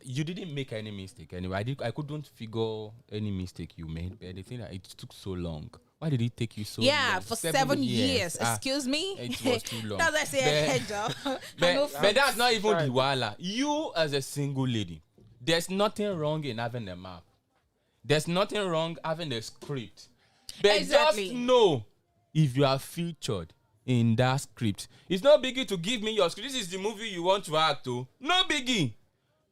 You didn't make any mistake anyway. I couldn't figure any mistake you made, but the thing that it took so long. Why did it take you so long? Yeah, for 7 years. Excuse me? It was too long. That's I say a head job. But that's not even the wala. You as a single lady, there's nothing wrong in having a map. There's nothing wrong having a script. But exactly. Just know if you are featured in that script. It's not biggie to give me your script. This is the movie you want to act to. No biggie.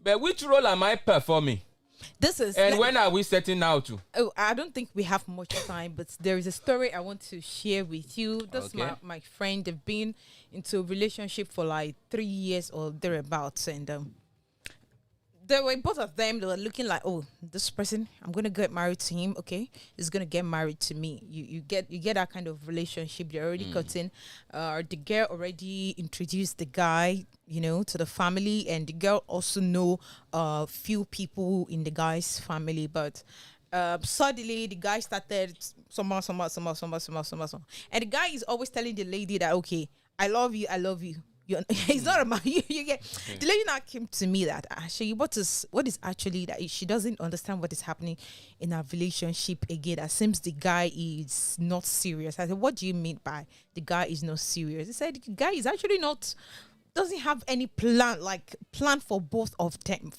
But which role am I performing? And when are we setting out to? Oh, I don't think we have much time, but there is a story I want to share with you. That's my friend. They've been into a relationship for like 3 years or thereabouts, and they were both of them. They were looking like, oh, this person, I'm gonna get married to him. Okay, he's gonna get married to me. You get that kind of relationship. They're already cutting. The girl already introduced the guy, to the family, and the girl also know few people in the guy's family. But suddenly the guy started some, and the guy is always telling the lady that, okay, I love you. It's not about you. You get the lady now came to me that actually what is actually that she doesn't understand what is happening in our relationship again. That seems the guy is not serious. I said, what do you mean by the guy is not serious? He said the guy is actually doesn't have any plan for both of them.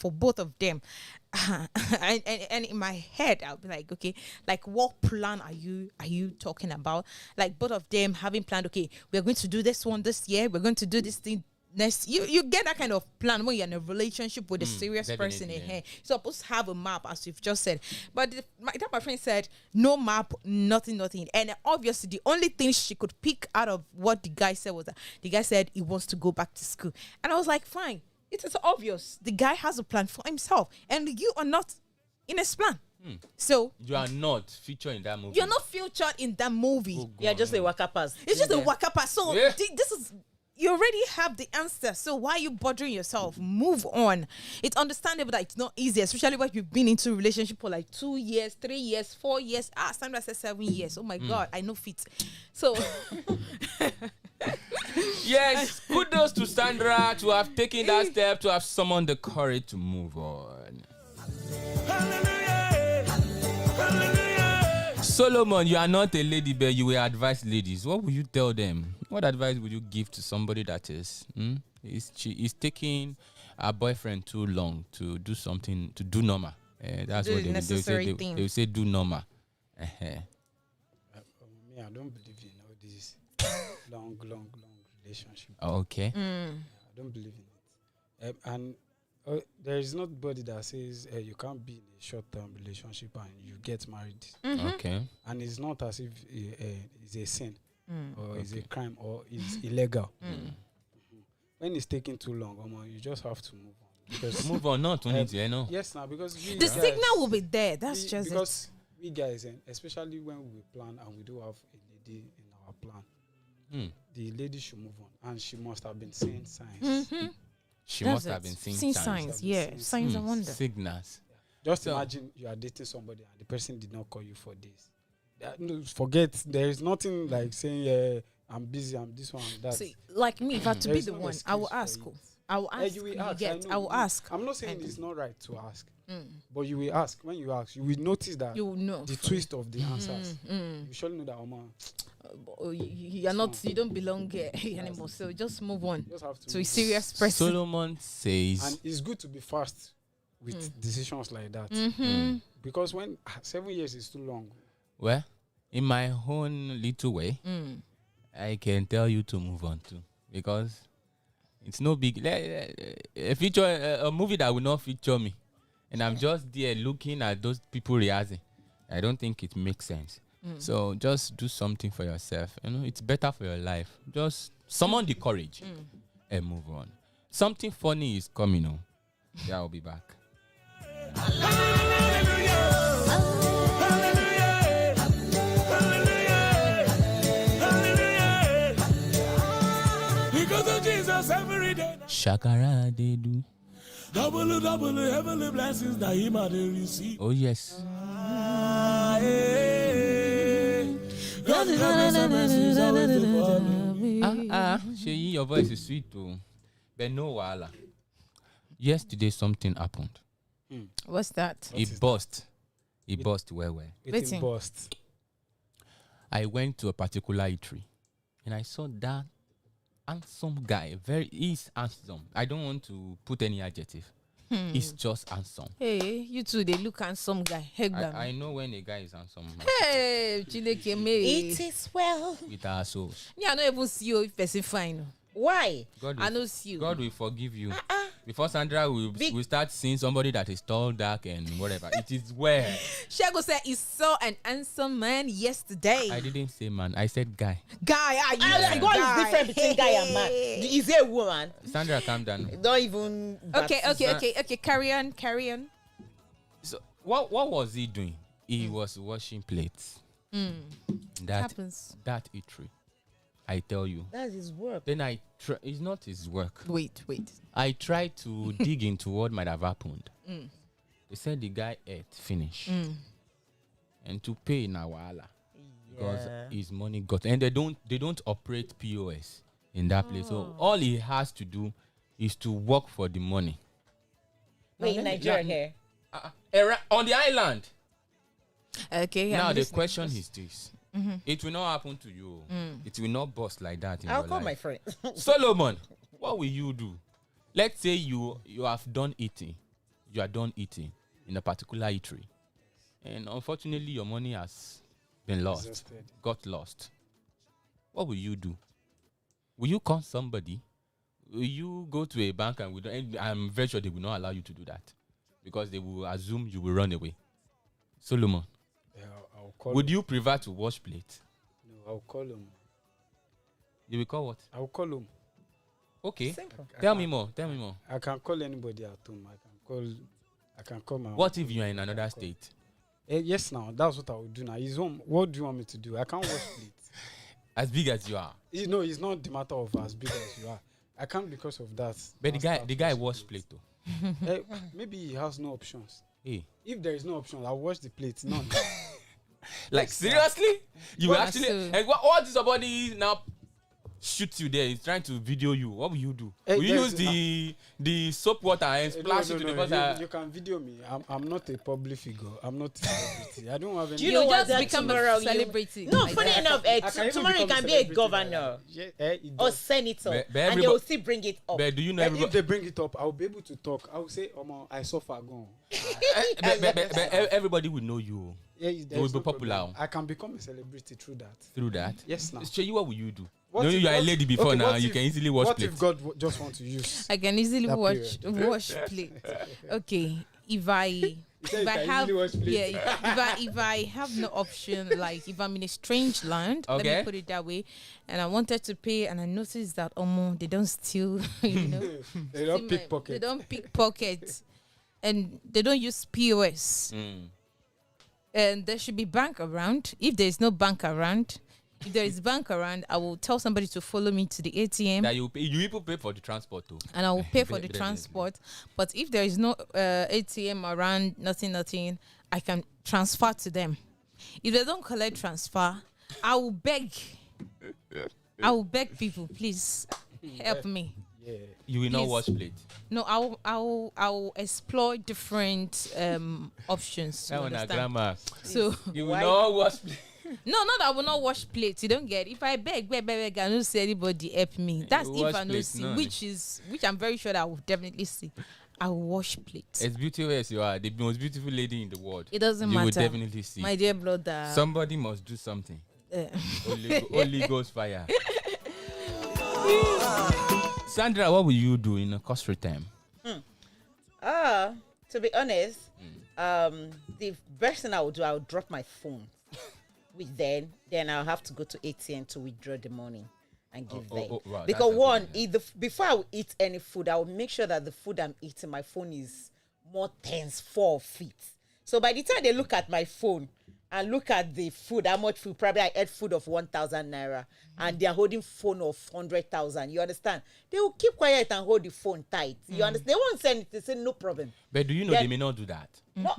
And in my head I'll be like, okay, like what plan are you talking about? Like both of them having planned, okay, we're going to do this one this year, we're going to do this thing next you get that kind of plan when you're in a relationship with a serious person in definitely, here. You're supposed to have a map, as you've just said. But my friend said no map, nothing. And obviously the only thing she could pick out of what the guy said was that the guy said he wants to go back to school. And I was like, fine, it is obvious the guy has a plan for himself and you are not in his plan. So You are not featured in that movie. you're not featured in that movie. Oh, Yeah, God. just a waka pass. It's just a waka pass. So Yeah. this is, you already have the answer. So why are you bothering yourself? Move on. It's understandable that it's not easy, especially when you've been into a relationship for like 2 years, 3 years, 4 years. Sandra said 7 years. Oh my God, I know fit. So Yes, kudos to Sandra to have taken that step, to have summoned the courage to move on. Solomon, you are not a lady, but you will advise ladies. What would you tell them? What advice would you give to somebody that is taking a boyfriend too long to do something, to do normal? That's Do what the they necessary say. thing. They will say do normal. Me, I don't believe in all this long relationship. Okay. I don't believe in it. And there is nobody that says you can't be in a short-term relationship and you get married. Okay. And it's not as if it's a sin or it's a crime or it's illegal. When it's taking too long, you just have to move on. Because Move on, not only to know. yes, now because we the guys, signal will be there. That's just it. because we guys, especially when we plan and we do have a lady in our plan, the lady should move on, and she must have been seeing signs. She That's must it. have been seeing Seen signs. signs. Yeah, signs of wonder. Signals. Just So- imagine you are dating somebody and the person did not call you for days. No, forget, there is nothing like saying, I'm busy, I'm this one, I'm that. See, like me, if I had to There be is the no one, I will excuse for ask. it. I will ask. You will you ask. get. know, I will ask. I'm not saying And it's not right to ask, but you will ask. When you ask, you will notice that You will know. the twist of the answers. You surely know that, You're not. You don't belong here anymore. So just move on just have to. to a move serious person. Solomon on. says, And it's good to be fast with decisions like that. Because when 7 years is too long. well, in my own little way, I can tell you to move on too, because it's no big. A movie that will not feature me, and I'm just there looking at those people reacting. I don't think it makes sense. So just do something for yourself. It's better for your life. Just summon the courage and move on. Something funny is coming. Yeah, I'll be back. Because of Jesus every day. Shakara they do. Double heavenly blessings that he might receive. Oh yes. God is grace and mercy is always to follow me. Sheyi, your voice is sweet too. But no wahala. Yesterday something happened. What's that? It burst. It burst well. Waiting bust. I went to a particular eatery and I saw that handsome guy. He's handsome. I don't want to put any adjective. He's just handsome. Hey, you two, they look handsome guy. Hey, I know when a guy is handsome. hey, Chineke me. It is well. With our souls. Me, I don't even see you if person fine. Why? God I will, know see you. God will forgive you. Before Sandra will start seeing somebody that is tall, dark, and whatever. It is well. Shago said he saw an handsome man yesterday. I didn't say man. I said guy. Guy, Like, what is different between guy and man? Is he a woman? Sandra, calm down. Don't even. Okay. Carry on. So what was he doing? He was washing plates. Happens. That eatery. I tell you. That's his work. Then it's not his work. Wait. I tried to dig into what might have happened. They said the guy ate finish. And to pay na wahala. Because his money got, and they don't operate POS in that place. So all he has to do is to work for the money. Wait, in Nigeria here. On the island. Okay. Now I'm the listening. question is this. It will not happen to you. It will not bust like that in I'll your call life. my friend. Solomon, what will you do? Let's say you have done eating. You are done eating in a particular eatery. And unfortunately, your money has been lost. Exhausted. Got lost. What will you do? Will you call somebody? you go to a bank and I'm very sure they will not allow you to do that because they will assume you will run away. Solomon, I'll call would him. you prefer to wash plate? No, I'll call him. You will call what? I'll call him. Okay. Simple. Tell me more. I can call anybody at home. I can call my. What if you are in another state? Yes, now that's what I will do now. He's home. What do you want me to do? I can't wash plates. As big as you are. No, it's not the matter of as big as you are. I can't because of that. But the guy wash plate though. Maybe he has no options. Hey. If there is no option, I'll wash the plates. None. Like seriously? You will Well, actually so- and what is somebody now shoots you there, he's trying to video you. What will you do? Will you use the soap water and splash it to the person? You can video me. I'm not a public figure. I'm not a celebrity. I don't have any. Do you know You what? just That become tomorrow a celebrity. No, Like funny that. enough, I can even tomorrow you become can a be a celebrity governor it or does. senator, But and they everybody- will still bring it up. But do you know If everybody? they bring it up, I'll be able to talk. I'll say, I suffer. Go on. but everybody will know you Yeah, will there's be no popular. problem. I can become a celebrity through that. through that. Yes, now. Sheyi, what will you do? What No, if- you are a what- lady before okay, now. what You if- can easily wash What plates. if God just want to use? I can easily That wash plate. Okay, if I said you can have easily wash plate. if I have no option, like if I'm in a strange land, let Okay. me put it that way, and I wanted to pay, and I noticed that they don't steal, They don't They pickpocket. don't pickpocket, and they don't use POS. And there should be bank around. If there is no bank around, if there is bank around, I will tell somebody to follow me to the ATM, That you even pay for the transport too. and I will pay for the Definitely. transport. But if there is no ATM around, nothing, I can transfer to them. If they don't collect transfer, I will beg. I will beg people, please help me. Yeah. You will not Please. wash plate. No, I will explore different options. You That one na understand? grammar. So You will Why- not wash plate. no, not that I will not wash plates. You don't get. If I beg, I don't see anybody help me. That's You if wash I don't plates, see, no. which I'm very sure that I will definitely see. I will wash plates. As beautiful as you are, the most beautiful lady in the world. It doesn't you matter. will definitely see. My dear brother. Somebody must do something. Holy Ghost fire. Sandra, what will you do in a cost-free time? To be honest, the best thing I would do, I would drop my phone. With then I'll have to go to ATM to withdraw the money and give them. Wow, Because that's one, amazing. before I will eat any food, I will make sure that the food I'm eating, my phone is more tense 4 feet. So by the time they look at my phone and look at the food, how much food, probably I ate food of 1,000 naira and they're holding phone of 100,000. You understand? They will keep quiet and hold the phone tight. You understand? They won't say anything. They say no problem. But do you know Yeah. they may not do that? No,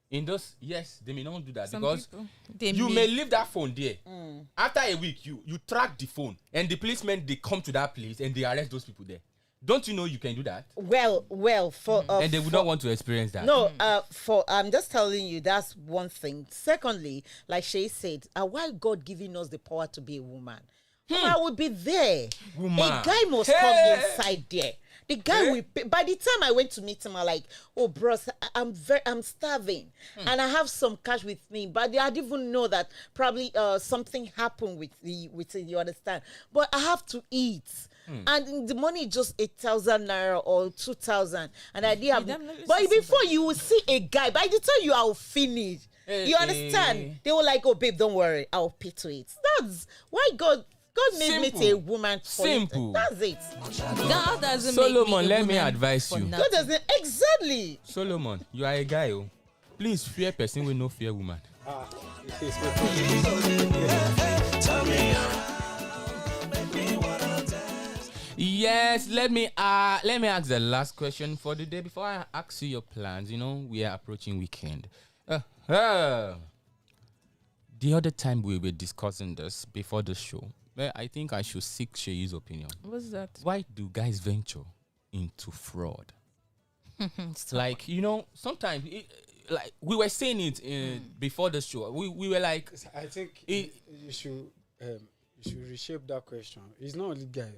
In those, yes, they may not do that Some because people, they you may leave that phone there. Mm. After a week, you track the phone, and the policemen they come to that place and they arrest those people there. Don't you know you can do that? well, for And they would not want to experience that. No, for I'm just telling you that's one thing. Secondly, like Shay said, why God giving us the power to be a woman? I would be there. Woman. A guy must Hey. come inside there. The guy will pay. By the time I went to meet him, I'm like, oh bros, I'm starving. And I have some cash with me. But I didn't even know that probably something happened with it, you understand? But I have to eat. And the money is just 8,000 naira or 2,000. And I didn't have. definitely But see before you will see a guy, by the time you are finished, you understand? They were like, oh babe, don't worry, I'll pay to it. That's why God made me to a woman for it. Simple. That's it. God doesn't Solomon, make me a let me woman advise for you. nothing. God doesn't exactly. Solomon, you are a guy. Oh. Please fear person with no fear woman. Yes, let me ask the last question for the day before I ask you your plans. You know, we are approaching weekend. The other time we were discussing this before the show, well, I think I should seek Sheyi's opinion. What's that? Why do guys venture into fraud? Like, you know, sometimes, like we were saying it before the show. We were like, I think It- you should reshape that question. It's not only guys.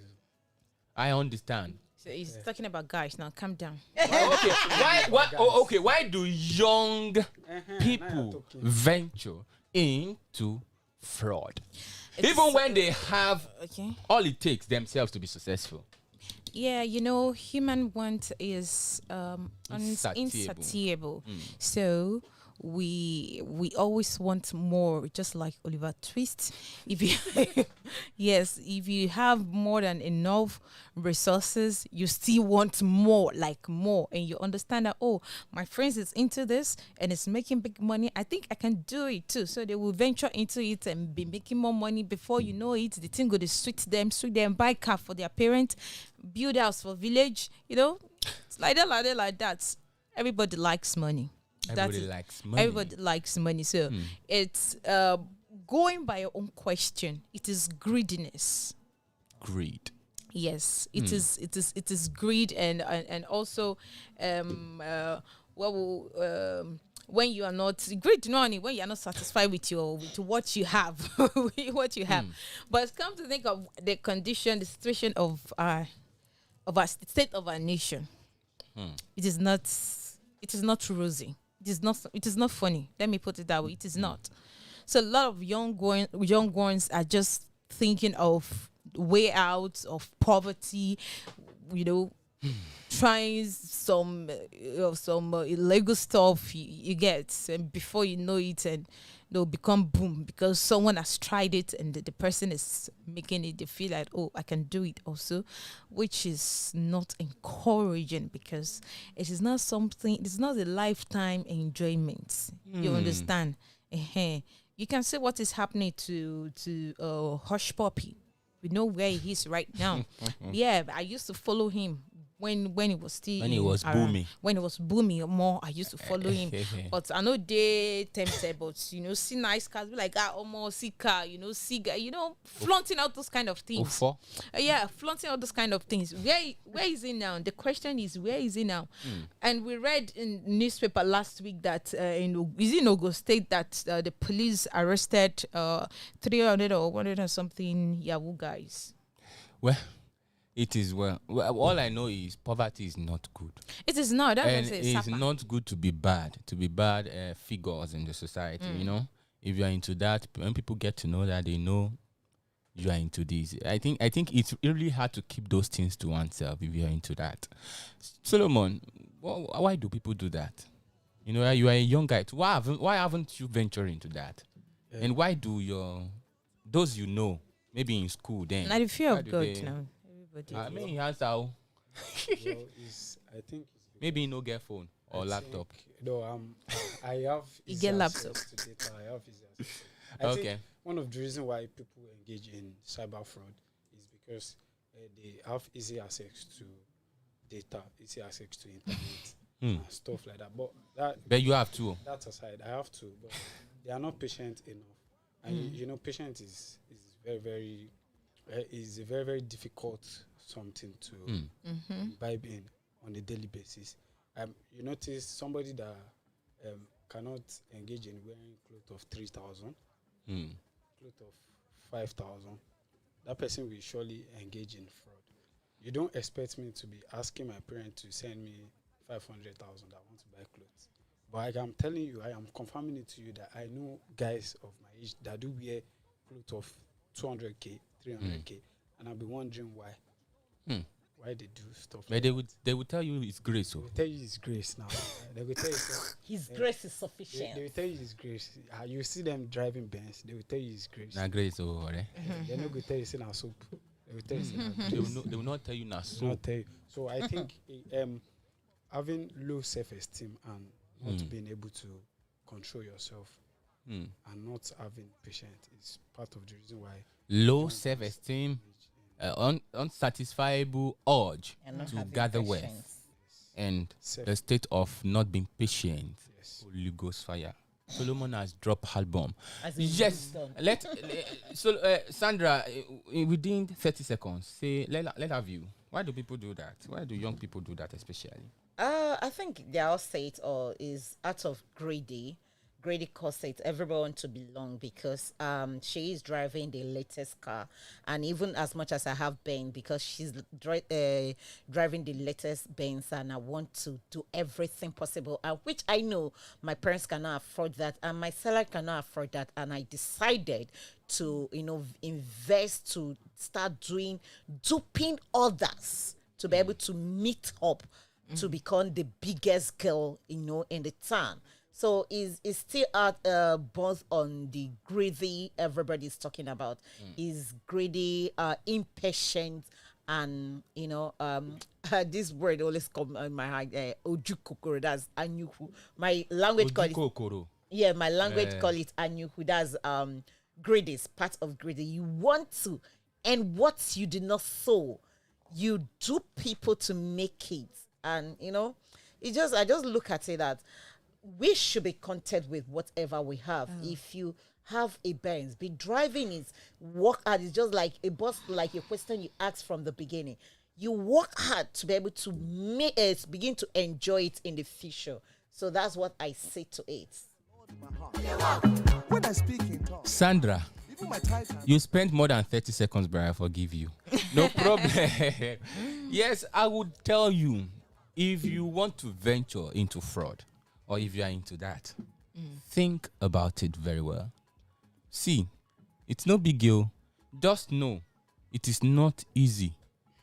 I understand. So he's talking about guys now. Calm down. Okay, why do young people talking. venture into fraud? Even when they have Okay. all it takes themselves to be successful. Yeah, human want is insatiable. So we always want more, just like Oliver Twist. If you yes, if you have more than enough resources, you still want more, like more, and you understand that, oh, my friends is into this and it's making big money. I think I can do it too. So they will venture into it and be making more money. Before you know it, the thing go to sweet them, buy car for their parents, build house for village. It's like that. Everybody likes money. Everybody likes money. So it's going by your own question. It is greediness. Greed. Yes, it is. It is greed, and also, when you are not greed, when you are not satisfied with what you have, what you have. But come to think of the condition, the situation of our state of our nation, it is not rosy. It is not funny. Let me put it that way. It is not. So a lot of young ones are just thinking of way out of poverty, trying some illegal stuff you get, and before you know it, and they'll become boom because someone has tried it and the person is making it. They feel like, oh, I can do it also, which is not encouraging, because it is not something. It's not a lifetime enjoyment. You understand? You can see what is happening to Hush Puppy. We know where he is right now. Yeah, I used to follow him when it was still booming. When it was booming more, I used to follow him. But I know they tempted, but see nice cars, be like almost see car, see guy, flaunting out those kind of things. Flaunting out those kind of things. Where is he now? The question is, where is he now? And we read in newspaper last week that in Ogun State that the police arrested 300 or 100 or something Yahoo guys. Well, it is well. All I know is poverty is not good. It is not. And it's not good to be bad. Figures in the society. If you are into that, when people get to know that, they know you are into this. I think it's really hard to keep those things to oneself if you are into that. Solomon, why do people do that? You are a young guy. Why haven't you ventured into that? And why do those maybe in school then? Not the fear of God now. I mean, he has how. I think maybe no get phone or laptop. I have. You get laptop. I have easy access. I think one of the reasons why people engage in cyber fraud is because they have easy access to data, easy access to internet, and stuff like that. But you have to. That aside, I have to. But they are not patient enough, and patience is very, very. Is a very, very difficult something to imbibe in on a daily basis. You notice somebody that cannot engage in wearing clothes of 3,000, clothes of 5,000, that person will surely engage in fraud. You don't expect me to be asking my parents to send me 500,000 that want to buy clothes. But I am telling you, I am confirming it to you that I know guys of my age that do wear clothes of 200K, 300K, and I'll be wondering why they do stuff. But they would tell you it's grace. They will tell you it's grace now. They will tell you His grace is sufficient. They will tell you it's grace. You see them driving Benz, they will tell you it's grace. Not grace, right? They're not going to tell you it's not soap. They will tell you it's not They will not tell you not soap. So I think having low self-esteem and not being able to control yourself and not having patience is part of the reason why. Low self-esteem, unsatisfiable urge to gather wealth, and the state of not being patient. Holy Ghost fire. Solomon has dropped album. Yes. Sandra, within 30 seconds, say let have you. Why do people do that? Why do young people do that especially? I think their state is out of greedy. Grady corset. Everyone want to belong because she is driving the latest car, and even as much as I have Ben, because she's driving the latest Benz, and I want to do everything possible, which I know my parents cannot afford that, and my seller cannot afford that, and I decided to invest, to start duping others to be able to meet up to become the biggest girl in the town. So is still at both on the greedy everybody's talking about. Is greedy, impatient, and this word always come in my head. Ojukokoro, that's anyuku. My language call it. Yeah, my language call it anyuku. That's greedy is part of greedy. You want to, and what you did not sow, you do people to make it, and I just look at it that we should be content with whatever we have. If you have a Benz, be driving is work hard. It's just like a boss, like your question you asked from the beginning. You work hard to be able to make it, begin to enjoy it in the future. So that's what I say to it. When I speak in tongues, Sandra, you spent more than 30 seconds, but I forgive you. No problem. Yes, I would tell you, if you want to venture into fraud, or if you are into that, think about it very well. See, it's no big deal. Just know it is not easy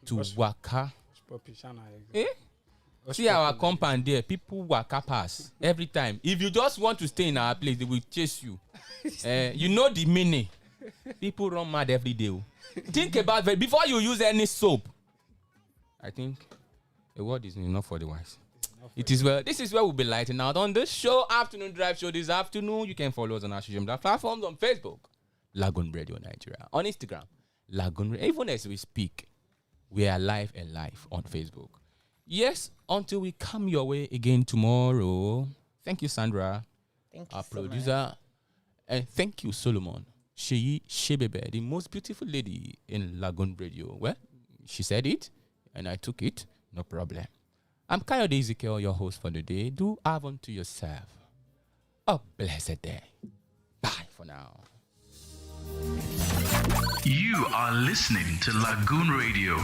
to waka. See our compound there, people waka pass every time. If you just want to stay in our place, they will chase you. You know the meaning. People run mad every day. Think about it before you use any soap. I think a word is enough for the wise. It is well. This is where we'll be lighting out on this show, Afternoon Drive Show this afternoon. You can follow us on our social media platforms on Facebook, Lagoon Radio Nigeria, on Instagram, Lagoon. Even as we speak, we are live and live on Facebook. Yes, until we come your way again tomorrow. Thank you, Sandra, Thank you our so producer, much. and thank you, Solomon Sheyi Shebebe, the most beautiful lady in Lagoon Radio. Well, she said it, and I took it. No problem. I'm Kayode Ezekiel, your host for the day. Do have unto yourself a blessed day. Bye for now. You are listening to Lagoon Radio.